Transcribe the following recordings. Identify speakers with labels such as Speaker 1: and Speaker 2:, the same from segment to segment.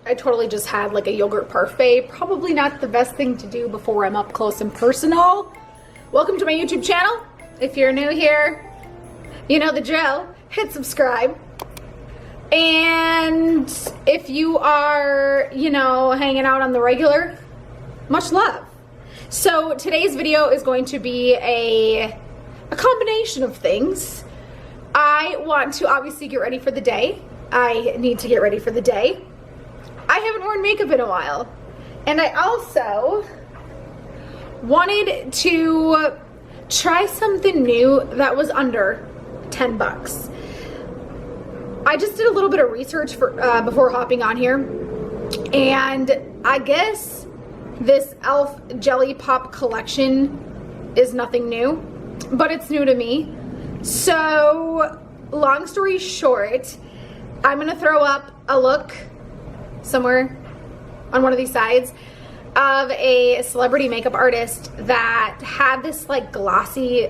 Speaker 1: I totally just had like a yogurt parfait. Probably not the best thing to do before I'm up close and personal. Welcome to my YouTube channel. If you're new here, you know the drill. Hit subscribe. And if you are, you know, hanging out on the regular, much love. So today's video is going to be a combination of things. I want to obviously get ready for the day. I need to get ready for the day. I haven't worn makeup in a while. And I also wanted to try something new that was under 10 bucks. I just did a little bit of research for before hopping on here, and I guess this e.l.f. Jelly Pop collection is nothing new, but it's new to me. So long story short, I'm gonna throw up a look somewhere on one of these sides of a celebrity makeup artist that had this like glossy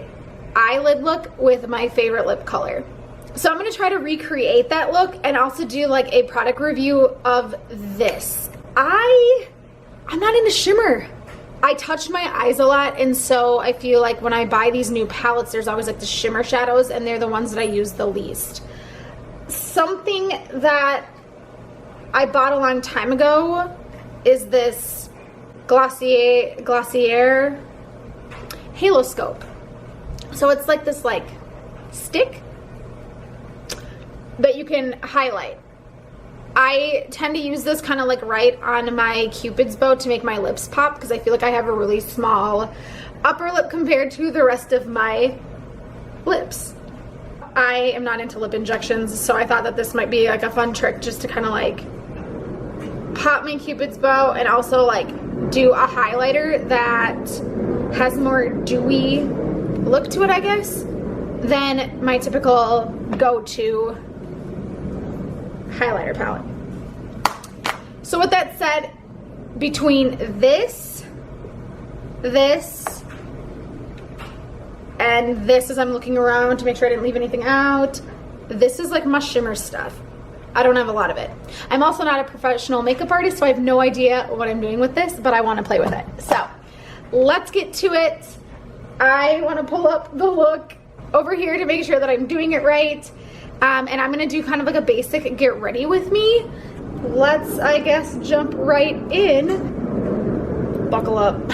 Speaker 1: eyelid look with my favorite lip color. So I'm gonna try to recreate that look and also do like a product review of this. I'm not into shimmer. I touch my eyes a lot, and so I feel like when I buy these new palettes, there's always like the shimmer shadows, and they're the ones that I use the least. Something that I bought a long time ago is this Glossier Halo Scope. So it's like this like stick that you can highlight. I tend to use this kind of like right on my Cupid's bow to make my lips pop, because I feel like I have a really small upper lip compared to the rest of my lips. I am not into lip injections, so I thought that this might be like a fun trick just to kind of like pop my Cupid's bow and also like do a highlighter that has more dewy look to it, I guess, than my typical go-to highlighter palette. So with that said, between this, and this, as I'm looking around to make sure I didn't leave anything out, this is like my shimmer stuff. I don't have a lot of it. I'm also not a professional makeup artist, so I have no idea what I'm doing with this, but I want to play with it. So let's get to it. I want to pull up the look over here to make sure that I'm doing it right. And I'm gonna do kind of like a basic get ready with me. Let's, I guess, jump right in. Buckle up.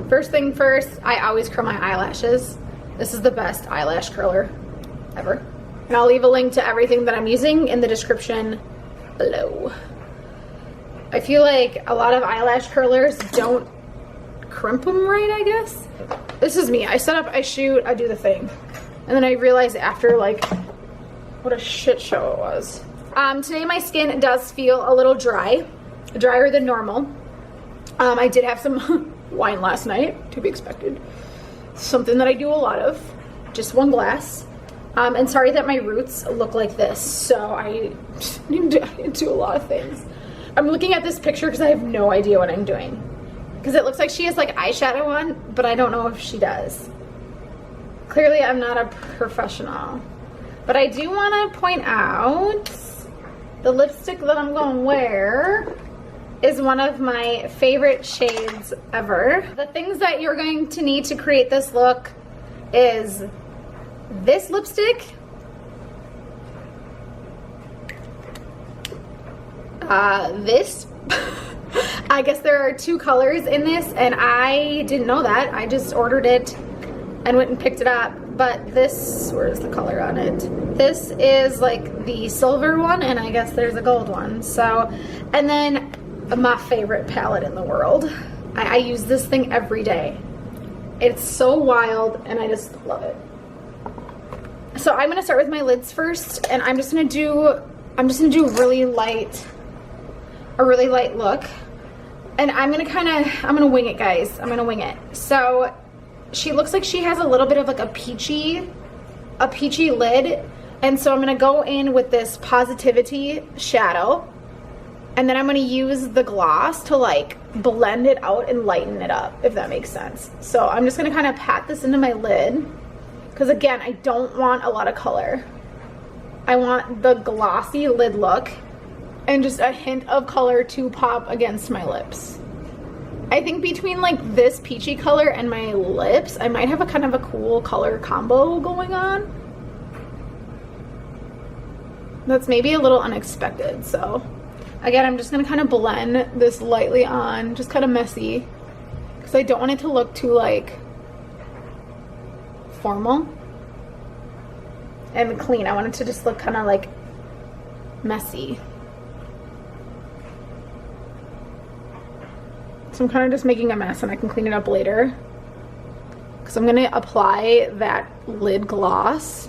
Speaker 1: First thing first, I always curl my eyelashes. This is the best eyelash curler ever. And I'll leave a link to everything that I'm using in the description below. I feel like a lot of eyelash curlers don't crimp them right, I guess. This is me. I set up, I shoot, I do the thing. And then I realize after, like, what a shit show it was. Today my skin does feel a little dry, drier than normal. I did have some wine last night, to be expected. Something that I do a lot of, just one glass. And sorry that my roots look like this, so I need to do a lot of things. I'm looking at this picture because I have no idea what I'm doing. Because it looks like she has like eyeshadow on, but I don't know if she does. Clearly I'm not a professional. But I do want to point out the lipstick that I'm going to wear is one of my favorite shades ever. The things that you're going to need to create this look is this lipstick, this. I guess there are two colors in this, and I didn't know that. I just ordered it and went and picked it up. But this, where's the color on it? This is like the silver one, and I guess there's a gold one. So, and then my favorite palette in the world. I use this thing every day. It's so wild, and I just love it. So I'm gonna start with my lids first, and I'm just gonna do a really light look. And I'm gonna wing it, guys. I'm gonna wing it. So she looks like she has a little bit of like a peachy lid, and so I'm gonna go in with this Positivity shadow, and then I'm gonna use the gloss to like blend it out and lighten it up, if that makes sense. So I'm just gonna kind of pat this into my lid, because again, I don't want a lot of color. I want the glossy lid look, and just a hint of color to pop against my lips. I think between like this peachy color and my lips, I might have a kind of a cool color combo going on. That's maybe a little unexpected. So again, I'm just gonna kind of blend this lightly on, just kind of messy, because I don't want it to look too like formal and clean. I want it to just look kind of like messy. So I'm kind of just making a mess and I can clean it up later, because I'm gonna apply that lid gloss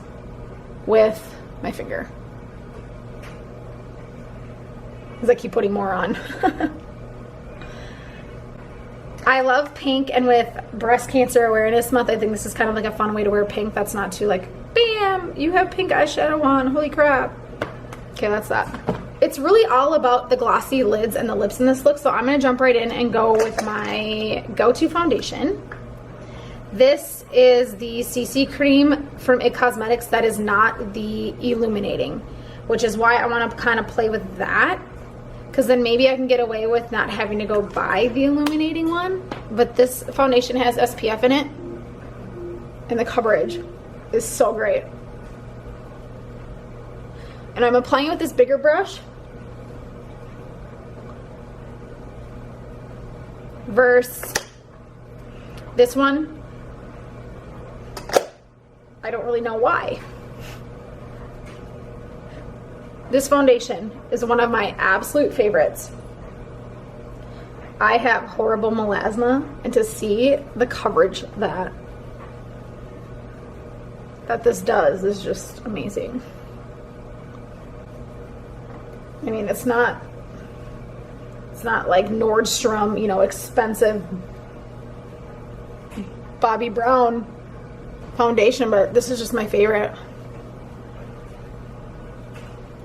Speaker 1: with my finger, because I keep putting more on. I love pink, and with Breast Cancer Awareness Month, I think this is kind of like a fun way to wear pink that's not too like, bam, you have pink eyeshadow on, holy crap. Okay, that's that. It's really all about the glossy lids and the lips in this look, so I'm gonna jump right in and go with my go-to foundation. This is the CC cream from It Cosmetics that is not the illuminating, which is why I wanna kind of play with that, because then maybe I can get away with not having to go buy the illuminating one. But this foundation has SPF in it, and the coverage is so great. And I'm applying it with this bigger brush versus this one. I don't really know why. This foundation is one of my absolute favorites. I have horrible melasma, and to see the coverage that this does is just amazing. I mean, it's not like Nordstrom, you know, expensive Bobbi Brown foundation, but this is just my favorite.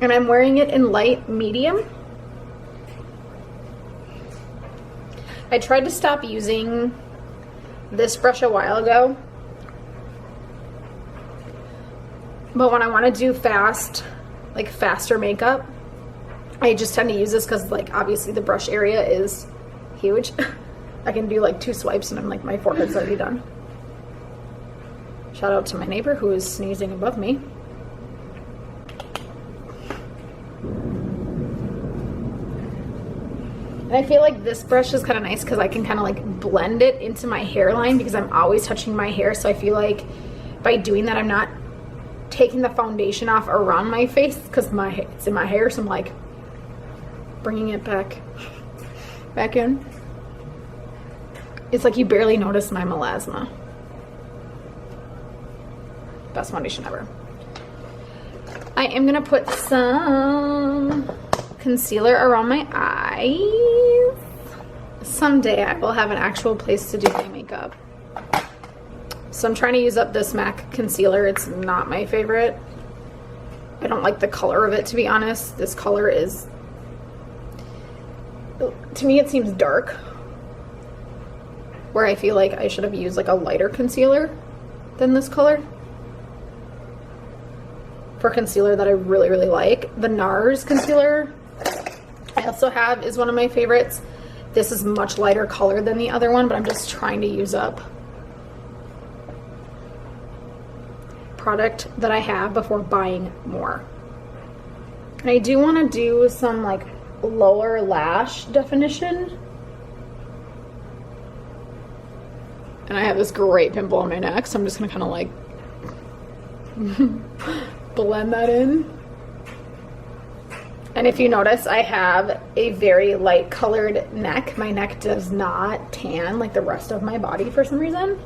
Speaker 1: And I'm wearing it in light medium. I tried to stop using this brush a while ago, but when I want to do faster makeup, I just tend to use this because, like, obviously the brush area is huge. I can do like 2 swipes and I'm like, my forehead's already done. Shout out to my neighbor who is sneezing above me. And I feel like this brush is kind of nice because I can kind of like blend it into my hairline, because I'm always touching my hair. So I feel like by doing that, I'm not taking the foundation off around my face because it's in my hair. So I'm like bringing it back in. It's like you barely notice my melasma. Best foundation ever. I am gonna put some concealer around my eyes. Someday I will have an actual place to do my makeup. So I'm trying to use up this MAC concealer. It's not my favorite. I don't like the color of it, to be honest. This color is, to me, it seems dark, where I feel like I should have used like a lighter concealer than this color for concealer that I really, really like. The NARS concealer I also have is one of my favorites. This is much lighter color than the other one, but I'm just trying to use up product that I have before buying more. And I do want to do some like lower lash definition. And I have this great pimple on my neck, so I'm just gonna kind of like blend that in. And if you notice, I have a very light colored neck. My neck does not tan like the rest of my body for some reason.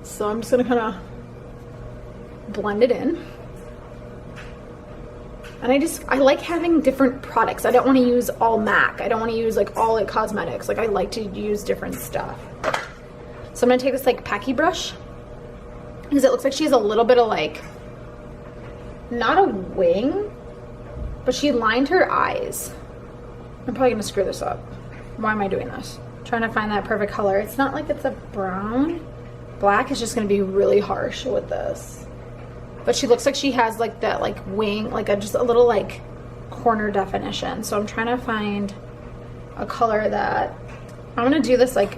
Speaker 1: So I'm just gonna kind of blend it in. And I like having different products. I don't want to use all MAC. I don't want to use like all It Cosmetics. Like, I like to use different stuff. So I'm gonna take this like Packy brush, because it looks like she has a little bit of like, not a wing, but she lined her eyes. I'm probably gonna screw this up. Why am I doing this? Trying to find that perfect color. It's not like it's a brown. Black is just gonna be really harsh with this. but she looks like she has like that like wing, like just a little like corner definition. So I'm trying to find a color that I'm gonna do this like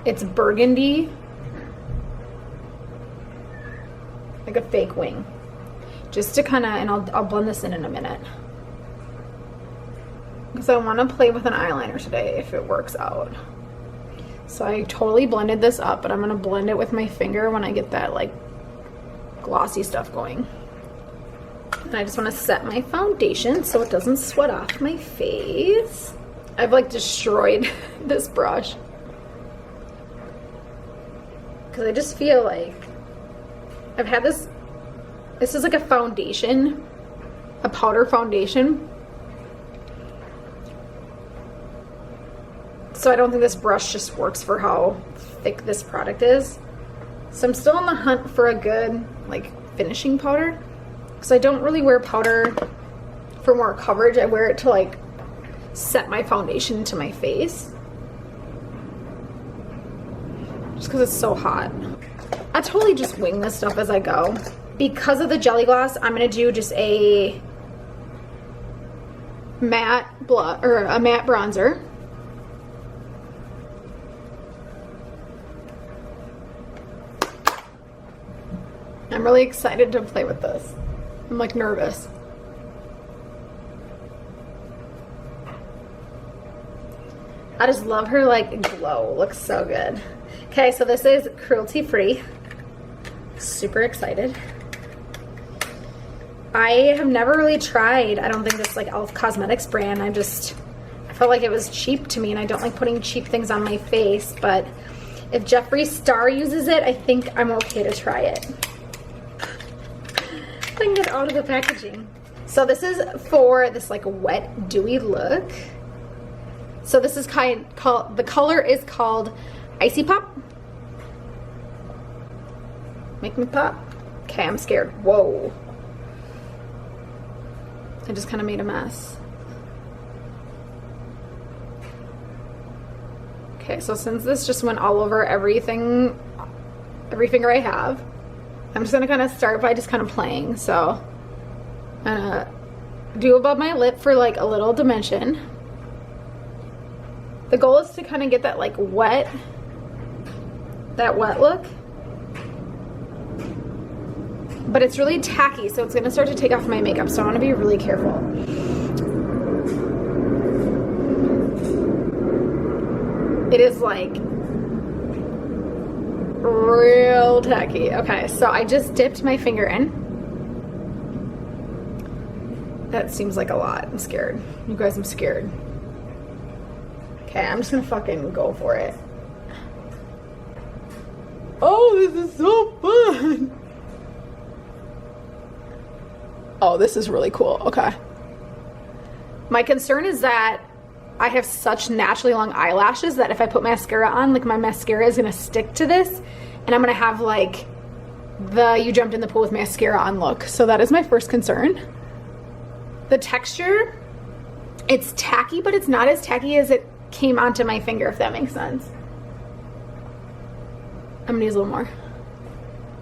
Speaker 1: it's burgundy, like a fake wing, just to kind of, and I'll blend this in a minute because I want to play with an eyeliner today if it works out. So I totally blended this up, but I'm gonna blend it with my finger when I get that like glossy stuff going. And I just want to set my foundation so it doesn't sweat off my face. I've like destroyed this brush because I just feel like I've had this is like a foundation, a powder foundation. So I don't think this brush just works for how thick this product is. So I'm still on the hunt for a good like finishing powder, because I don't really wear powder for more coverage. I wear it to like set my foundation into my face, just because it's so hot. I totally just wing this stuff as I go. Because of the jelly gloss, I'm gonna do just a matte bronzer. I'm really excited to play with this. I'm like nervous. I just love her like glow. Looks so good. Okay, so this is cruelty free. Super excited. I have never really tried, I don't think this like e.l.f. Cosmetics brand. I felt like it was cheap to me, and I don't like putting cheap things on my face, but if Jeffree Star uses it, I think I'm okay to try it. I can get out of the packaging. So this is for this like wet, dewy look. So this is the color is called Icy Pop. Make me pop. Okay, I'm scared. Whoa. I just kind of made a mess. Okay, so since this just went all over everything, every finger I have, I'm just gonna kind of start by just kind of playing. So I'm gonna do above my lip for like a little dimension. The goal is to kind of get that like wet look. But it's really tacky, so it's gonna start to take off my makeup, so I wanna be really careful. It is like real tacky. Okay, so I just dipped my finger in. That seems like a lot. I'm scared. You guys, I'm scared. Okay, I'm just gonna fucking go for it. Oh, this is so fun. Oh, this is really cool. Okay. My concern is that I have such naturally long eyelashes that if I put mascara on, like my mascara is gonna stick to this, and I'm gonna have like the you jumped in the pool with mascara on look. So that is my first concern. The texture, it's tacky, but it's not as tacky as it came onto my finger, if that makes sense. I'm gonna use a little more.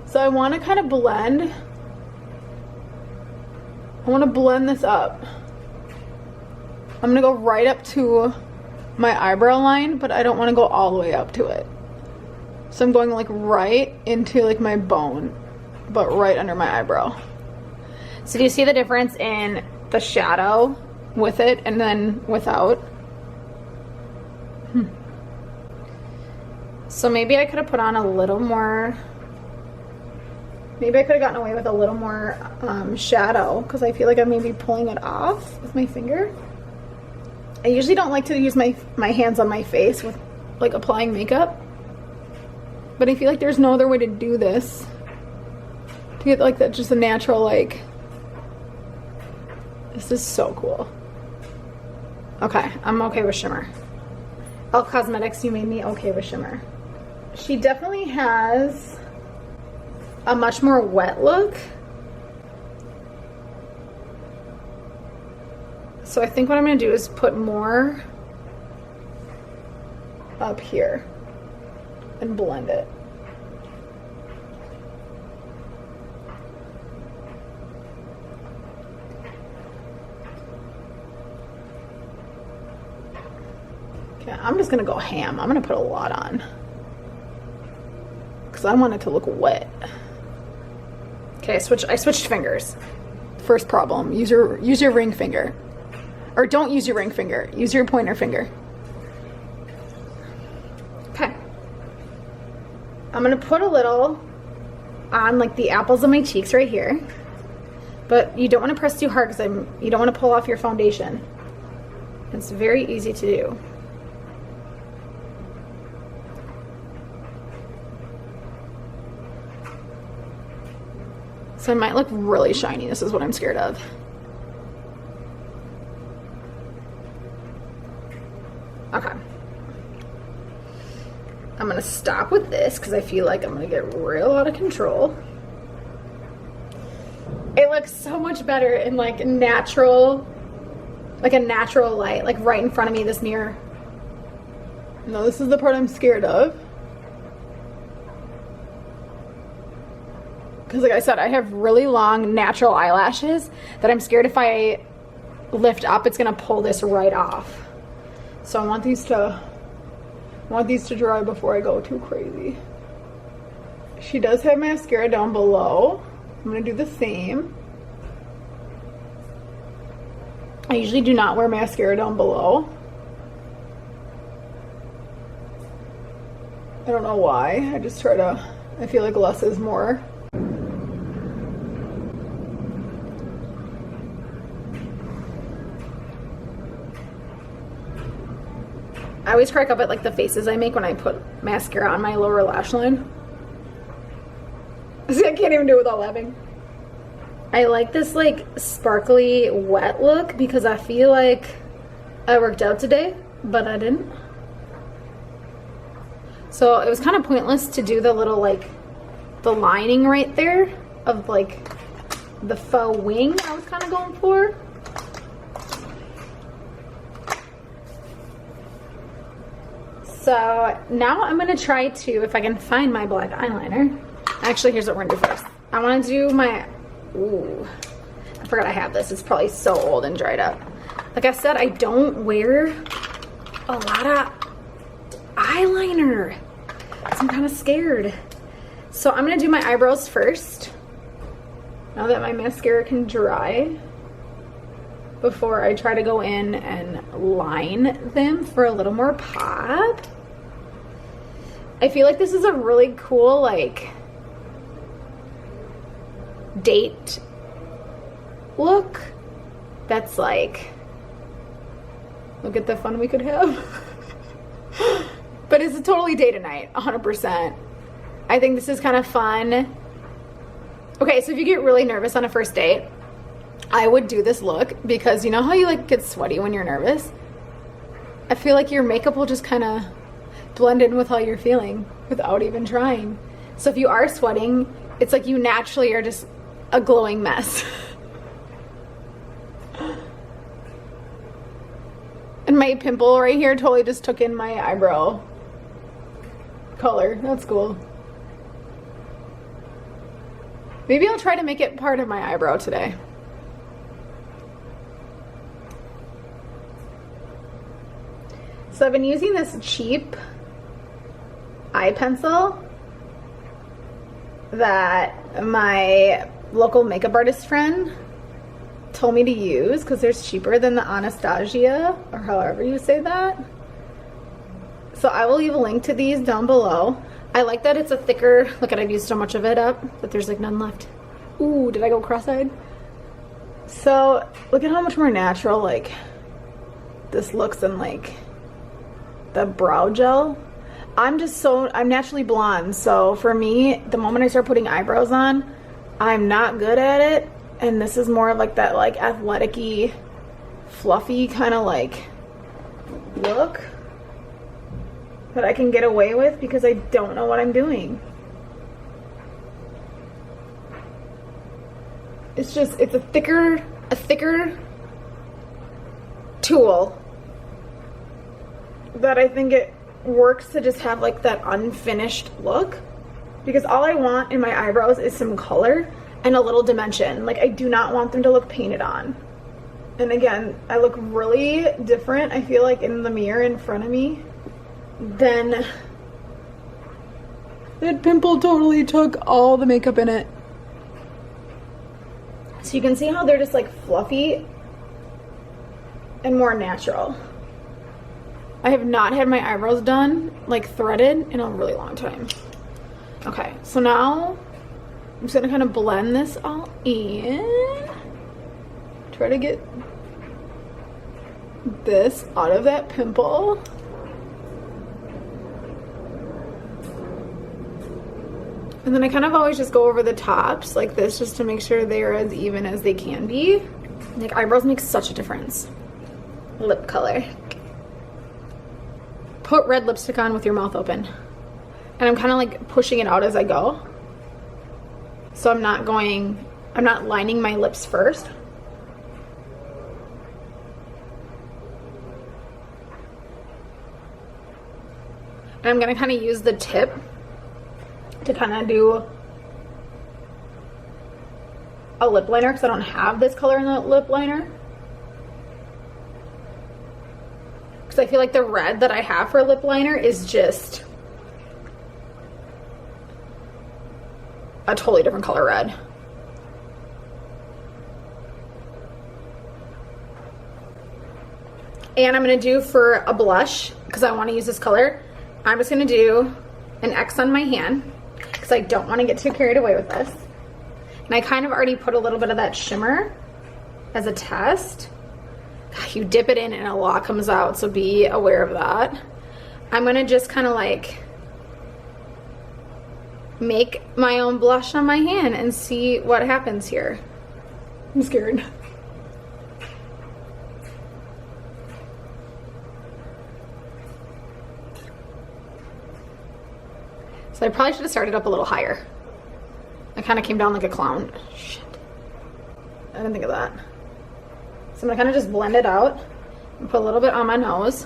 Speaker 1: So I wanna kind of blend. I want to blend this up. I'm going to go right up to my eyebrow line, but I don't want to go all the way up to it. So I'm going like right into like my bone, but right under my eyebrow. So do you see the difference in the shadow with it and then without? So maybe I could have put on a little more. Maybe I could have gotten away with a little more shadow, because I feel like I'm maybe pulling it off with my finger. I usually don't like to use my hands on my face with like applying makeup, but I feel like there's no other way to do this to get like that, just a natural like. This is so cool. Okay, I'm okay with shimmer. e.l.f. Cosmetics, you made me okay with shimmer. She definitely has a much more wet look. So I think what I'm gonna do is put more up here and blend it. Okay, I'm just gonna go ham. I'm gonna put a lot on because I want it to look wet. Okay, I switched fingers. First problem, use your ring finger. Or don't use your ring finger, use your pointer finger. Okay. I'm gonna put a little on like the apples of my cheeks right here. But you don't want to press too hard because you don't want to pull off your foundation. It's very easy to do. So I might look really shiny. This is what I'm scared of. Okay. I'm gonna stop with this because I feel like I'm gonna get real out of control. It looks so much better in like a natural light, like right in front of me, this mirror. No, this is the part I'm scared of. Because like I said, I have really long natural eyelashes that I'm scared if I lift up, it's gonna pull this right off. So I want these to dry before I go too crazy. She does have mascara down below. I'm gonna do the same. I usually do not wear mascara down below. I don't know why. I feel like less is more. I always crack up at like the faces I make when I put mascara on my lower lash line. See, I can't even do it without laughing. I like this like sparkly wet look because I feel like I worked out today, but I didn't. So it was kind of pointless to do the little like the lining right there of like the faux wing I was kind of going for. So now I'm gonna try to, if I can find my black eyeliner. Actually, here's what we're gonna do first. I wanna do my, ooh, I forgot I have this. It's probably so old and dried up. Like I said, I don't wear a lot of eyeliner. So I'm kind of scared. So I'm gonna do my eyebrows first. Now that my mascara can dry, before I try to go in and line them for a little more pop. I feel like this is a really cool like date look that's like, look at the fun we could have. But it's a totally date night, 100%. I think this is kind of fun. Okay, so if you get really nervous on a first date, I would do this look because you know how you like get sweaty when you're nervous? I feel like your makeup will just kind of blend in with how you're feeling without even trying. So if you are sweating, it's like you naturally are just a glowing mess. And my pimple right here totally just took in my eyebrow color. That's cool. Maybe I'll try to make it part of my eyebrow today. So I've been using this cheap eye pencil that my local makeup artist friend told me to use because they're cheaper than the Anastasia, or however you say that. So I will leave a link to these down below. I like that it's a thicker, look at, I've used so much of it up that there's like none left. Ooh, did I go cross-eyed? So look at how much more natural like this looks than like the brow gel. I'm naturally blonde, so for me, the moment I start putting eyebrows on, I'm not good at it, and this is more of like that like athletic-y, fluffy kind of like look that I can get away with because I don't know what I'm doing. It's just, it's a thicker tool that I think it works to just have like that unfinished look, because all I want in my eyebrows is some color and a little dimension. Like I do not want them to look painted on. And again, I look really different, I feel like, in the mirror in front of me than that pimple totally took all the makeup in it. So you can see how they're just like fluffy and more natural. I have not had my eyebrows done, like threaded, in a really long time. Okay, so now I'm just gonna kind of blend this all in. Try to get this out of that pimple. And then I kind of always just go over the tops like this just to make sure they are as even as they can be. Like, eyebrows make such a difference. Lip color. Put red lipstick on with your mouth open. And I'm kind of like pushing it out as I go. So I'm not lining my lips first. And I'm gonna kind of use the tip to kind of do a lip liner because I don't have this color in the lip liner. Because I feel like the red that I have for a lip liner is just a totally different color red. And I'm gonna do for a blush, because I want to use this color, I'm just gonna do an X on my hand because I don't want to get too carried away with this. And I kind of already put a little bit of that shimmer as a test. You dip it in and a lot comes out, so be aware of that. I'm gonna just kind of like make my own blush on my hand and see what happens here. I'm scared. So I probably should have started up a little higher. I kind of came down like a clown. Shit. I didn't think of that. So I'm gonna kind of just blend it out and put a little bit on my nose.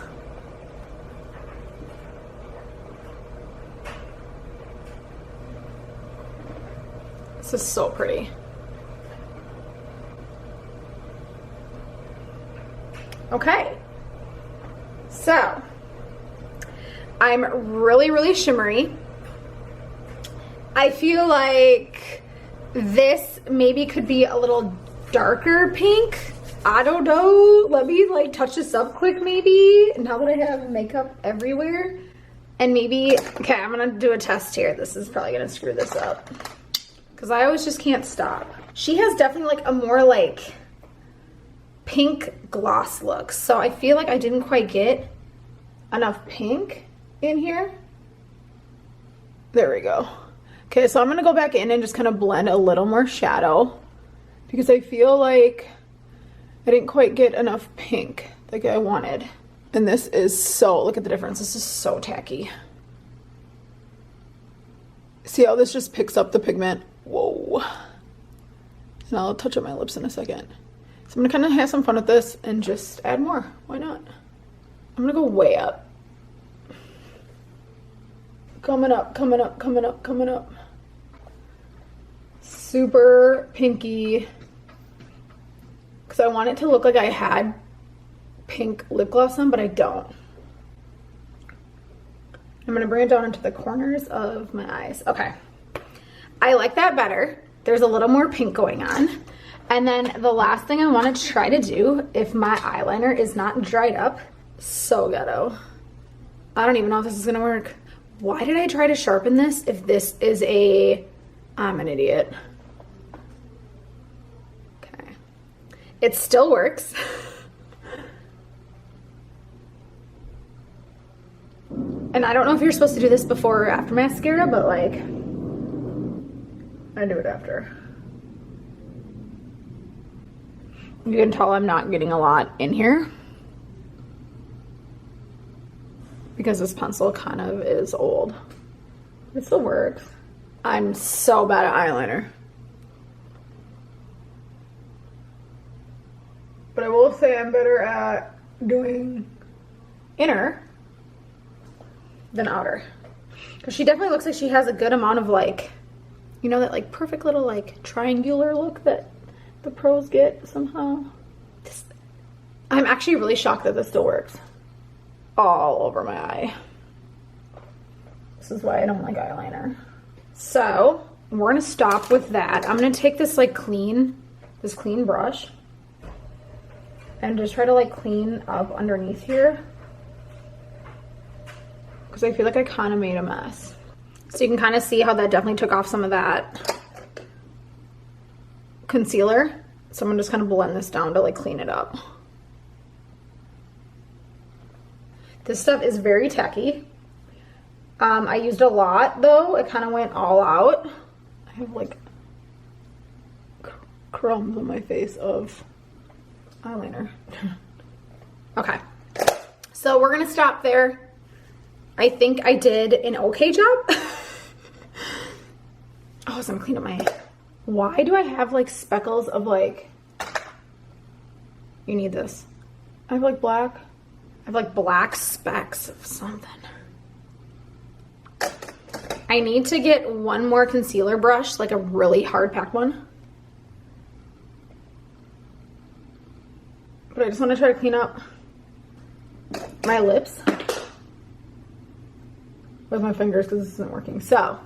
Speaker 1: This is so pretty. Okay. So I'm really, really shimmery. I feel like this maybe could be a little darker pink. I don't know. Let me like touch this up quick maybe. Now that I have makeup everywhere. And maybe, okay, I'm gonna do a test here. This is probably gonna screw this up. Because I always just can't stop. She has definitely like a more like pink gloss look. So I feel like I didn't quite get enough pink in here. There we go. Okay, so I'm gonna go back in and just kind of blend a little more shadow because I feel like I didn't quite get enough pink like I wanted. And this is so, look at the difference. This is so tacky. See how this just picks up the pigment? Whoa. And I'll touch up my lips in a second. So I'm gonna kind of have some fun with this and just add more. Why not? I'm gonna go way up. Coming up, coming up, coming up, coming up. Super pinky. Because I want it to look like I had pink lip gloss on, but I don't. I'm going to bring it down into the corners of my eyes. Okay. I like that better. There's a little more pink going on. And then the last thing I want to try to do, if my eyeliner is not dried up, so ghetto. I don't even know if this is going to work. Why did I try to sharpen this if this is a... I'm an idiot. Okay. It still works. And I don't know if you're supposed to do this before or after mascara, but like, I do it after. You can tell I'm not getting a lot in here because this pencil kind of is old. It still works. I'm so bad at eyeliner. But I will say I'm better at doing inner than outer. Because she definitely looks like she has a good amount of like, you know, that like perfect little like triangular look that the pros get somehow. I'm actually really shocked that this still works. All over my eye. This is why I don't like eyeliner. So we're gonna stop with that. I'm gonna take this like clean brush and just try to like clean up underneath here, because I feel like I kind of made a mess. So you can kind of see how that definitely took off some of that concealer. So I'm gonna just kind of blend this down to like clean it up. This stuff is very tacky. I used a lot though. It kind of went all out. I have like crumbs on my face of eyeliner. Okay, so we're gonna stop there. I think I did an okay job. Oh, so I'm cleaning up my, why do I have like speckles of like, you need this. I have like black, I have like black specks of something. I need to get one more concealer brush, like a really hard packed one. But I just want to try to clean up my lips with my fingers because this isn't working. So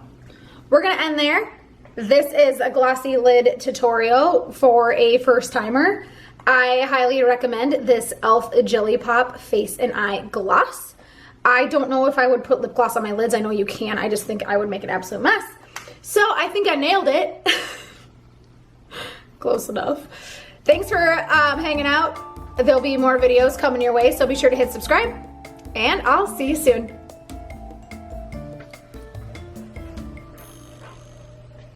Speaker 1: we're gonna end there. This is a glossy lid tutorial for a first timer. I highly recommend this e.l.f. Jelly Pop Face and Eye Gloss. I don't know if I would put lip gloss on my lids. I know you can. I just think I would make an absolute mess. So I think I nailed it. Close enough. Thanks for hanging out. There'll be more videos coming your way, so be sure to hit subscribe, and I'll see you soon.